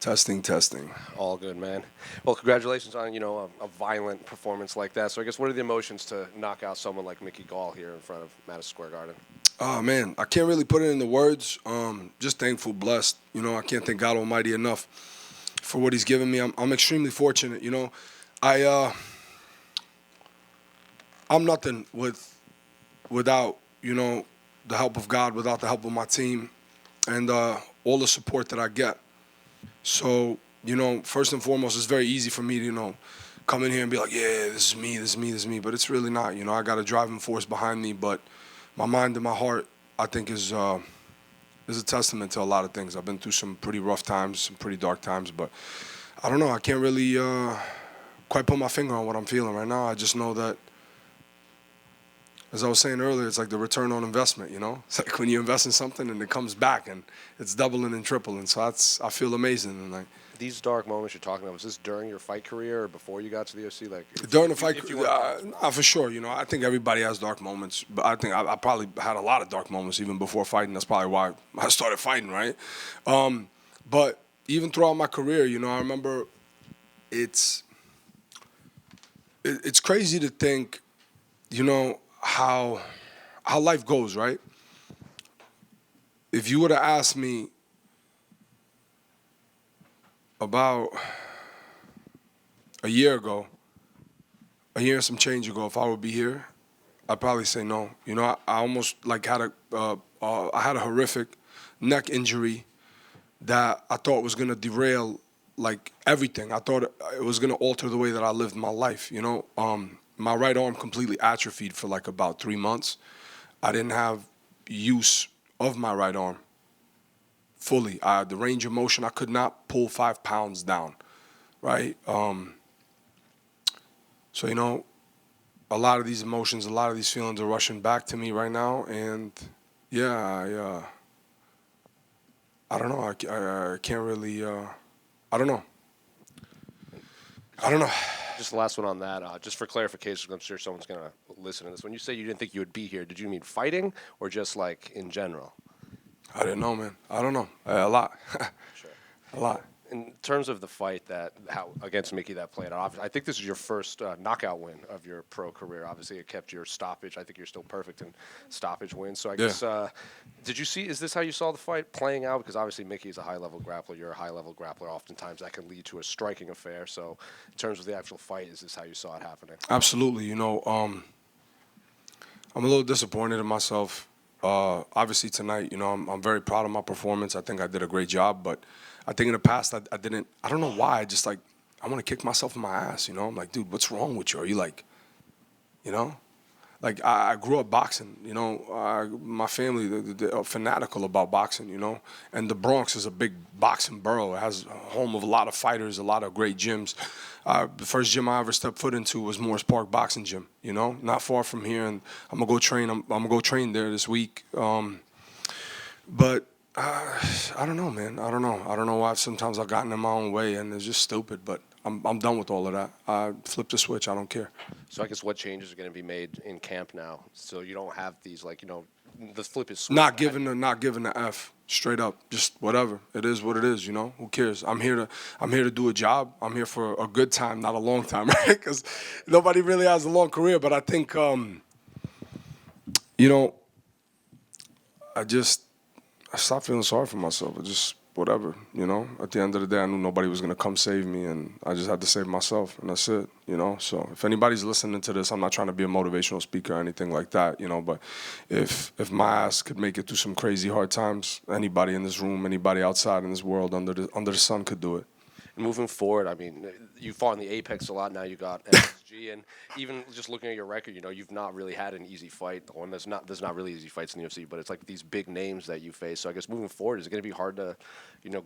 Testing, testing. All good, man. Well, congratulations on, a violent performance like that. So I guess what are the emotions to knock out someone like Mickey Gall here in front of Madison Square Garden? Oh man, I can't really put it into words. Just thankful, blessed. I can't thank God Almighty enough for what He's given me. I'm extremely fortunate. I I'm nothing without the help of God, without the help of my team, and all the support that I get. So first and foremost, it's very easy for me to come in here and be like, yeah, this is me, this is me, this is me. But it's really not. I got a driving force behind me, but my mind and my heart, I think, is a testament to a lot of things. I've been through some pretty rough times, some pretty dark times, but I don't know. I can't really quite put my finger on what I'm feeling right now. I just know that, as I was saying earlier, it's like the return on investment, It's like when you invest in something and it comes back and it's doubling and tripling. So I feel amazing. And These dark moments you're talking about, was this during your fight career or before you got to the UFC? During the fight, for sure. I think everybody has dark moments, but I think I probably had a lot of dark moments even before fighting. That's probably why I started fighting, right? But even throughout my career, I remember it's crazy to think, how life goes, right? If you would have asked me about a year and some change ago, if I would be here, I'd probably say no. I almost had I had a horrific neck injury that I thought was gonna derail everything. I thought it was gonna alter the way that I lived my life. My right arm completely atrophied for about 3 months. I didn't have use of my right arm fully. The range of motion, I could not pull 5 pounds down, right? So, a lot of these emotions, a lot of these feelings are rushing back to me right now. And, yeah, I don't know. I can't really, I don't know. I don't know. Just the last one on that, just for clarification, I'm sure someone's going to listen to this. When you say you didn't think you would be here, did you mean fighting or just in general? I didn't know, man. I don't know. A lot. Sure. A lot. In terms of the fight against Mickey that played out, I think this is your first knockout win of your pro career. Obviously, it kept your stoppage. I think you're still perfect in stoppage wins. So I guess, is this how you saw the fight playing out? Because obviously Mickey is a high-level grappler. You're a high-level grappler. Oftentimes that can lead to a striking affair. So in terms of the actual fight, is this how you saw it happening? Absolutely. I'm a little disappointed in myself. Obviously tonight, I'm very proud of my performance. I think I did a great job, but I think in the past I didn't. I don't know why. I just I want to kick myself in my ass. I'm like, dude, what's wrong with you? Are you I grew up boxing. My family they're fanatical about boxing. And the Bronx is a big boxing borough. It has a home of a lot of fighters, a lot of great gyms. The first gym I ever stepped foot into was Morris Park Boxing Gym. Not far from here, and I'm gonna go train. I'm gonna go train there this week. But I don't know, man. I don't know why sometimes I've gotten in my own way, and it's just stupid. But I'm done with all of that. I flipped the switch. I don't care. So I guess what changes are going to be made in camp now, so you don't have these the flip is not giving the F straight up. Just whatever. It is what it is. Who cares? I'm here to do a job. I'm here for a good time, not a long time, right? Because nobody really has a long career. But I think I stopped feeling sorry for myself. It just whatever, At the end of the day, I knew nobody was going to come save me, and I just had to save myself, and that's it, So if anybody's listening to this, I'm not trying to be a motivational speaker or anything like that, But if my ass could make it through some crazy hard times, anybody in this room, anybody outside in this world under the sun could do it. Moving forward, I mean, you fought in the Apex a lot. Now you got MSG, and even just looking at your record, you've not really had an easy fight. And there's not really easy fights in the UFC, but it's these big names that you face. So I guess moving forward, is it going to be hard to,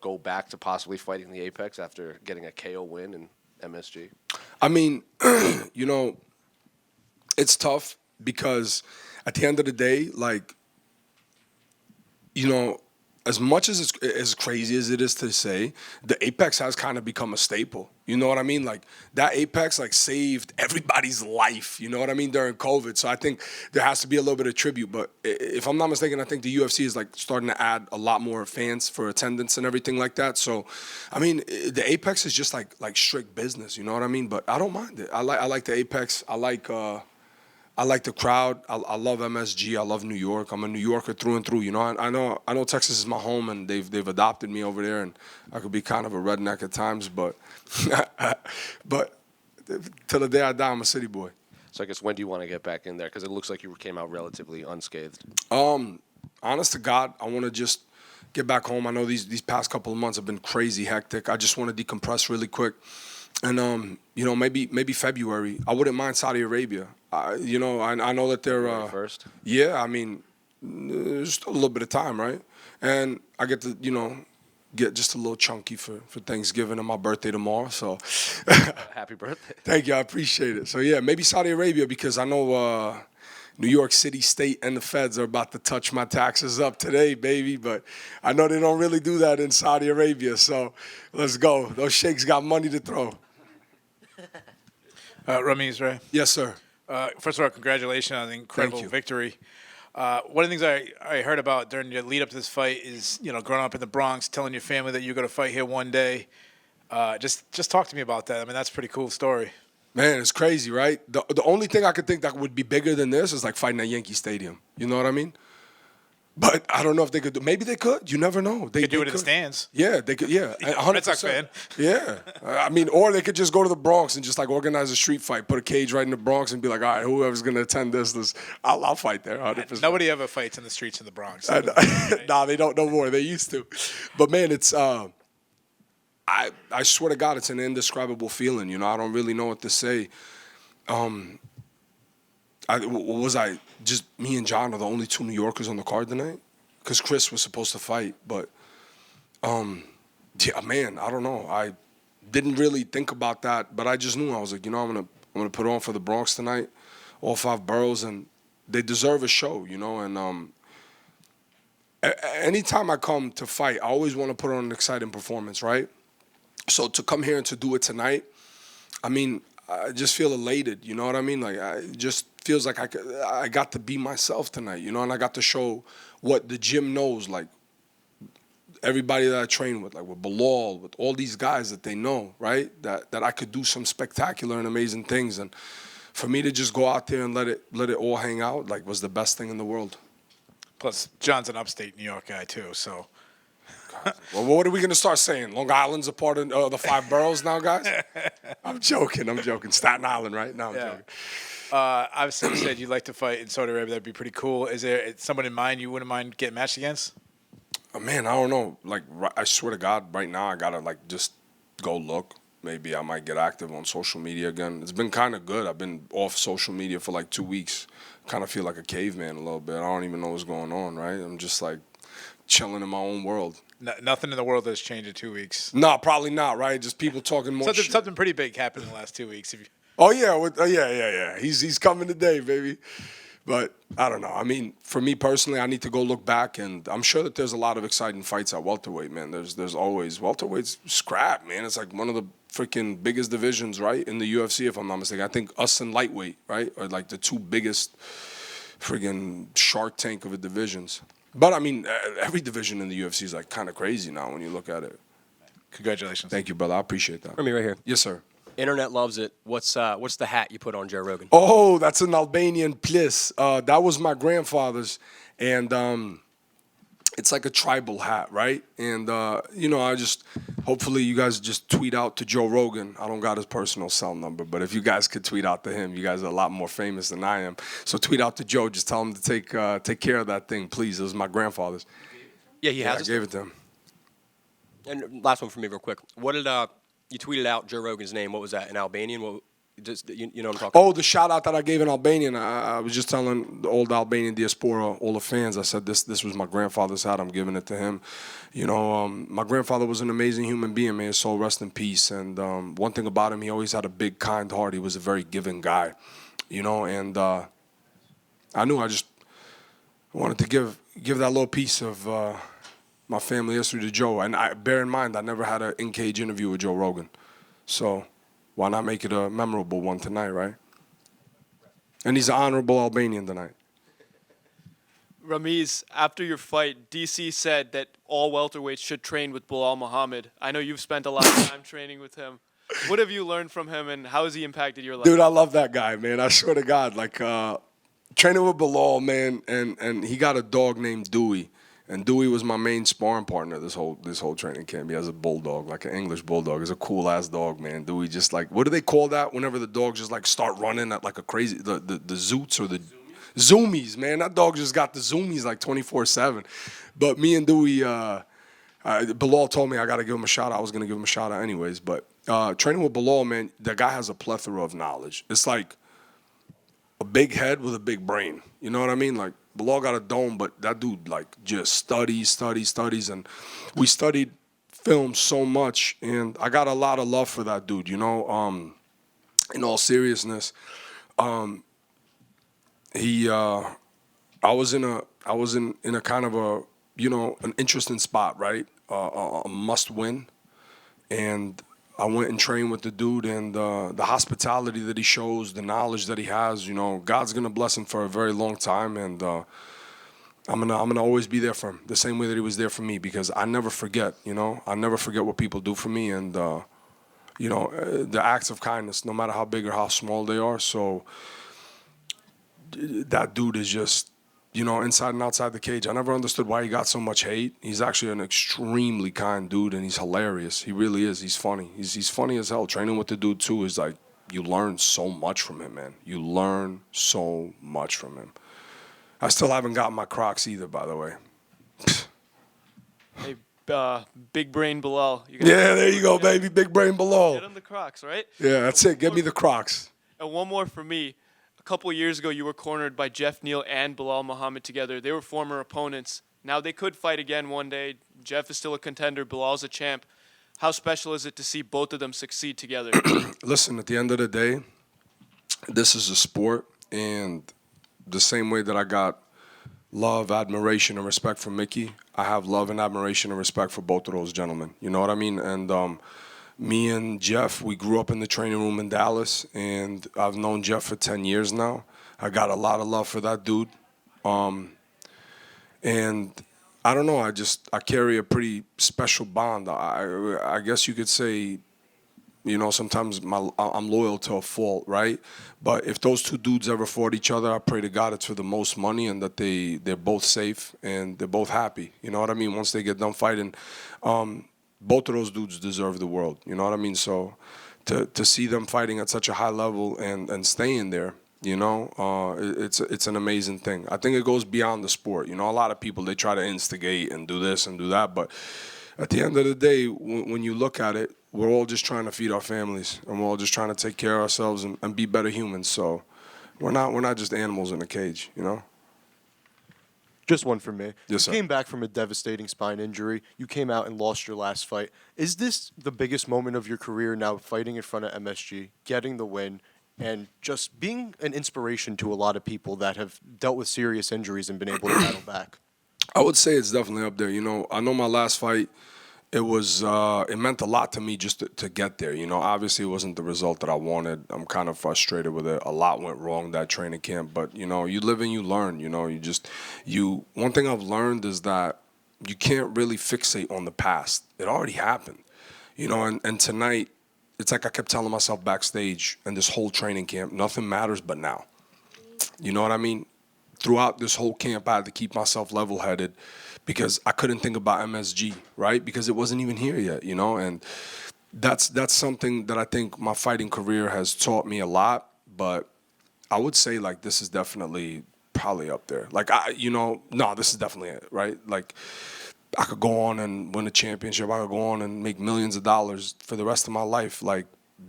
go back to possibly fighting in the Apex after getting a KO win in MSG? I mean, it's tough because at the end of the day, as much as it's as crazy as it is to say, the Apex has kind of become a staple. You know what I mean? Like that Apex like saved everybody's life. You know what I mean during COVID. So I think there has to be a little bit of tribute. But if I'm not mistaken, I think the UFC is like starting to add a lot more fans for attendance and everything like that. So, I mean, the Apex is just like strict business. You know what I mean? But I don't mind it. I like the Apex. I like the crowd. I love MSG. I love New York. I'm a New Yorker through and through. You know, I know Texas is my home, and they've adopted me over there, and I could be kind of a redneck at times, but till the day I die, I'm a city boy. So I guess when do you want to get back in there? Because it looks like you came out relatively unscathed. Honest to God, I want to just get back home. I know these past couple of months have been crazy hectic. I just want to decompress really quick. And you know, maybe February. I wouldn't mind Saudi Arabia. You know, I know that they're first. Yeah, I mean, there's still a little bit of time, right? And I get to get just a little chunky for Thanksgiving and my birthday tomorrow. So Happy birthday! Thank you, I appreciate it. So yeah, maybe Saudi Arabia because I know New York City, state, and the feds are about to touch my taxes up today, baby. But I know they don't really do that in Saudi Arabia. So let's go. Those sheikhs got money to throw. Ramiz, right? Yes, sir. First of all, congratulations on the incredible victory. One of the things I heard about during your lead up to this fight is, growing up in the Bronx, telling your family that you're going to fight here one day. Just talk to me about that. I mean, that's a pretty cool story. Man, it's crazy, right? The only thing I could think that would be bigger than this is like fighting at Yankee Stadium. You know what I mean? But I don't know if they could do. Maybe they could. You never know. They could do it in the stands. Yeah, they could. Yeah, 100%. Red Sox fan. Yeah, I mean, or they could just go to the Bronx and just like organize a street fight, put a cage right in the Bronx, and be like, all right, whoever's gonna attend this, I'll fight there. 100%. Nobody ever fights in the streets in the Bronx. Nah, they don't no more. They used to, but man, it's I swear to God, it's an indescribable feeling. You know, I don't really know what to say. Was I just me and John are the only two New Yorkers on the card tonight? Because Chris was supposed to fight, but yeah, man, I don't know. I didn't really think about that, but I just knew. I was like, I'm gonna put on for the Bronx tonight, all 5 boroughs, and they deserve a show, And anytime I come to fight, I always want to put on an exciting performance, right? So to come here and to do it tonight, I mean, I just feel elated. You know what I mean? Like, it just feels like I got to be myself tonight, and I got to show what the gym knows, like everybody that I train with, like with Bilal, with all these guys that they know, right? That I could do some spectacular and amazing things, and for me to just go out there and let it all hang out, like, was the best thing in the world. Plus, John's an upstate New York guy too, so. Well, what are we going to start saying? Long Island's a part of the 5 boroughs now, guys? I'm joking. Staten Island, right? No, I'm joking. Obviously, you said you'd like to fight in Saudi Arabia. That'd be pretty cool. Is there someone in mind you wouldn't mind getting matched against? Man, I don't know. Like, I swear to God, right now I got to, like, just go look. Maybe I might get active on social media again. It's been kind of good. I've been off social media for, like, 2 weeks. Kind of feel like a caveman a little bit. I don't even know what's going on, right? I'm just, like, chilling in my own world. Nothing in the world has changed in 2 weeks. No, probably not, right? Just people talking more shit. Something pretty big happened in the last 2 weeks. Oh, yeah. Yeah. He's coming today, baby. But I don't know. I mean, for me personally, I need to go look back, and I'm sure that there's a lot of exciting fights at welterweight, man. There's always welterweight's scrap, man. It's like one of the freaking biggest divisions, right, in the UFC, if I'm not mistaken. I think us and lightweight, right, are like the 2 biggest freaking Shark Tank of the divisions. But I mean, every division in the UFC is like kind of crazy now when you look at it. Congratulations. Thank you, brother. I appreciate that. Right here. Yes, sir. Internet loves it. What's the hat you put on Joe Rogan? Oh, that's an Albanian plis. That was my grandfather's, and it's like a tribal hat, right? And I just hopefully you guys just tweet out to Joe Rogan. I don't got his personal cell number, but if you guys could tweet out to him, you guys are a lot more famous than I am. So tweet out to Joe. Just tell him to take care of that thing, please. It was my grandfather's. Yeah, he has. I gave it to him. And last one for me, real quick. What did you tweeted out Joe Rogan's name? What was that? In Albanian? What, you know what I'm talking about? Oh, the shout out that I gave in Albanian. I was just telling the old Albanian diaspora, all the fans, I said this was my grandfather's hat. I'm giving it to him. My grandfather was an amazing human being, may his soul rest in peace. And one thing about him, he always had a big, kind heart. He was a very giving guy, and I knew I just wanted to give that little piece of my family history to Joe. And bear in mind, I never had an in-cage interview with Joe Rogan. So why not make it a memorable one tonight, right? And he's an honorable Albanian tonight. Ramiz, after your fight, DC said that all welterweights should train with Bilal Muhammad. I know you've spent a lot of time training with him. What have you learned from him, and how has he impacted your life? Dude, I love that guy, man. I swear to God, like training with Bilal, man, and he got a dog named Dewey, and Dewey was my main sparring partner this whole training camp. He has a bulldog, like an English bulldog. It's a cool ass dog, man. Dewey just like, what do they call that whenever the dogs just like start running at like a crazy the zoots or the zoomies, man. That dog just got the zoomies like 24/7. But me and Dewey, Bilal told me I got to give him a shot. I was gonna give him a shot anyways, but training with Bilal, man, that guy has a plethora of knowledge. It's like a big head with a big brain. You know what I mean? Like, Bilal got a dome, but that dude, like, just studies. And we studied film so much, and I got a lot of love for that dude, you know? In all seriousness, I was in a kind of a, you know, an interesting spot, right? A must win. And I went and trained with the dude, and the hospitality that he shows, the knowledge that he has, you know, God's gonna bless him for a very long time, and I'm gonna always be there for him, the same way that he was there for me, because I never forget, you know, I never forget what people do for me, and you know, the acts of kindness, no matter how big or how small they are. So that dude is just, you know, inside and outside the cage. I never understood why he got so much hate. He's actually an extremely kind dude, and he's hilarious. He really is. He's funny. He's funny as hell. Training with the dude, too, is like, you learn so much from him, man. You learn so much from him. I still haven't gotten my Crocs either, by the way. Hey, big brain Bilal. Yeah, there you go, baby. Big brain below. Get him the Crocs, right? Yeah, that's it. Get me the Crocs. And one more for me. A couple years ago, you were cornered by Jeff Neal and Bilal Muhammad together. They were former opponents. Now they could fight again one day. Jeff is still a contender. Bilal's a champ. How special is it to see both of them succeed together? Listen, at the end of the day, this is a sport, and the same way that I got love, admiration, and respect for Mickey, I have love and admiration and respect for both of those gentlemen. You know what I mean? And me and Jeff, we grew up in the training room in Dallas, and I've known Jeff for 10 years now. I got a lot of love for that dude. And I don't know, I carry a pretty special bond. I guess you could say, you know, sometimes I'm loyal to a fault, right? But if those two dudes ever fought each other, I pray to God it's for the most money, and that they're both safe and they're both happy. You know what I mean? Once they get done fighting, both of those dudes deserve the world. You know what I mean? So to see them fighting at such a high level and staying there, you know, it's an amazing thing. I think it goes beyond the sport. You know, a lot of people, they try to instigate and do this and do that, but at the end of the day, when you look at it, we're all just trying to feed our families, and we're all just trying to take care of ourselves and be better humans. So we're not just animals in a cage, you know? Just one from me. Yes, sir. You came back from a devastating spine injury. You came out and lost your last fight. Is this the biggest moment of your career now, fighting in front of MSG, getting the win, and just being an inspiration to a lot of people that have dealt with serious injuries and been able to battle back? I would say it's definitely up there. You know, I know my last fight, it meant a lot to me just to get there. You know, obviously it wasn't the result that I wanted. I'm kind of frustrated with it. A lot went wrong that training camp, but you know, you live and you learn. You know, one thing I've learned is that you can't really fixate on the past. It already happened. You know, and tonight, it's like I kept telling myself backstage and this whole training camp, nothing matters but now. You know what I mean? Throughout this whole camp, I had to keep myself level-headed because I couldn't think about MSG, right? Because it wasn't even here yet, you know? And that's something that I think my fighting career has taught me a lot, but I would say, like, this is definitely probably up there. Like, this is definitely it, right? Like, I could go on and win a championship. I could go on and make millions of dollars for the rest of my life. Like,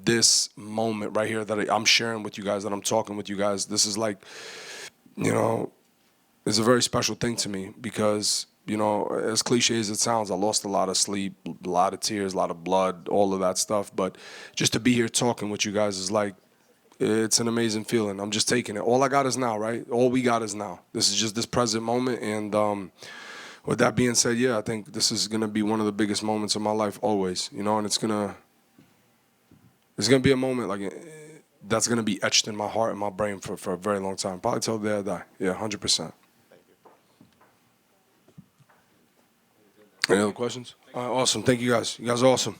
this moment right here that I'm sharing with you guys, that I'm talking with you guys, this is like, you know, it's a very special thing to me because, you know, as cliche as it sounds, I lost a lot of sleep, a lot of tears, a lot of blood, all of that stuff. But just to be here talking with you guys is like, it's an amazing feeling. I'm just taking it. All I got is now, right? All we got is now. This is just this present moment. And with that being said, yeah, I think this is gonna be one of the biggest moments of my life always, you know, and it's gonna be a moment like that's gonna be etched in my heart and my brain for a very long time, probably till the day I die. Yeah, 100%. Any other questions? All right, awesome. Thank you guys. You guys are awesome.